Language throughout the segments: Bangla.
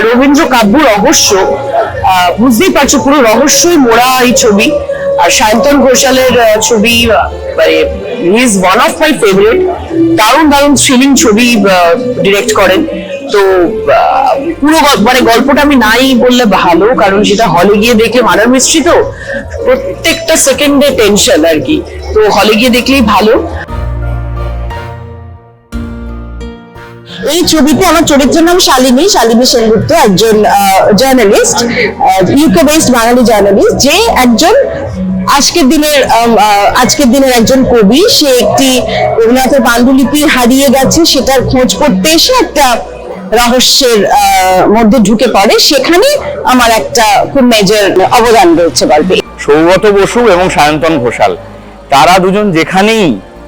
রবীন্দ্র কাব্য রহস্য, বুঝতেই পারছো পুরো রহস্যই মোড়া এই ছবি। আর সায়ন্তন ঘোষালের ছবি, মানে he is one of my favourite. দারুণ দারুণ থ্রিলিং ছবি ডিরেক্ট করেন। তো পুরো মানে গল্পটা আমি নাই বললে ভালো, কারণ সেটা হলে গিয়ে দেখে মার্ডার মিস্ট্রি, তো প্রত্যেকটা সেকেন্ডে টেনশন আর কি। তো হলে গিয়ে দেখলেই ভালো। এই ছবিতে আমার চরিত্রের নাম শালিনী সেনগুপ্ত, একজন জার্নালিস্ট, ইউকে বেসড বাঙালি জার্নালিস্ট, যে একজন আজকের দিনের একজন কবি। সে একটি রবীন্দ্রনাথের পাণ্ডুলিপি হারিয়ে গেছে, সেটার খোঁজ করতে এসে একটা রহস্যের মধ্যে ঢুকে পড়ে। সেখানে আমার একটা খুব মেজর অবদান রয়েছে গল্পে। সৌগত বসু এবং সায়ন্তন ঘোষাল, তারা দুজন যেখানেই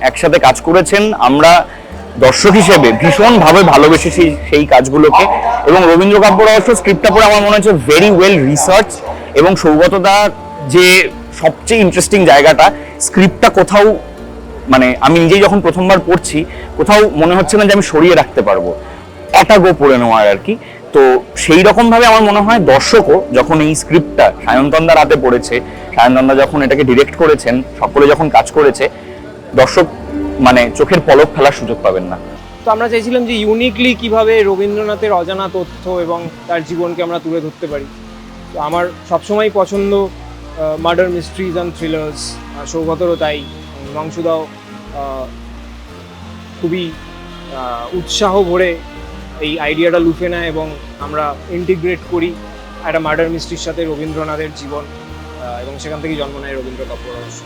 একসাথে কাজ করেছেন, আমরা দর্শক হিসেবে ভীষণ ভাবে ভালোবেসেছি সেই কাজগুলোকে। এবং রবীন্দ্র কাব্য রহস্য স্ক্রিপ্টটা পড়ে আমার মনে হচ্ছে ভেরি ওয়েল রিসার্চ। এবং সৌগতদা যে সবচেয়ে ইন্টারেস্টিং জায়গাটা, স্ক্রিপ্টটা কোথাও, মানে আমি নিজেই যখন প্রথমবার পড়ছি, কোথাও মনে হচ্ছে না যে আমি সরিয়ে রাখতে পারবো, অটাগো পড়ে নেওয়ার আর কি। তো সেই রকম ভাবে আমার মনে হয় দর্শকও যখন এই স্ক্রিপ্টটা সায়ন্তনদার হাতে পড়েছে, সায়ন্তনদা যখন এটাকে ডিরেক্ট করেছেন, সকলে যখন কাজ করেছে, দর্শক মানে চোখের পলক ফেলার সুযোগ পাবেন না। তো আমরা চাইছিলাম যে ইউনিকলি কিভাবে রবীন্দ্রনাথের অজানা তথ্য এবং তার জীবনকে আমরা তুলে ধরতে পারি। তো আমার সবসময় পছন্দ মার্ডার মিস্ট্রিজ অ্যান্ড থ্রিলার্স, সৌগতরও তাই। হিমাংশুদাও খুবই উৎসাহ ভরে এই আইডিয়াটা লুফে নেয় এবং আমরা ইন্টিগ্রেট করি একটা মার্ডার মিস্ট্রির সাথে রবীন্দ্রনাথের জীবন, এবং সেখান থেকেই জন্ম নেয় রবীন্দ্র কাব্য রহস্য।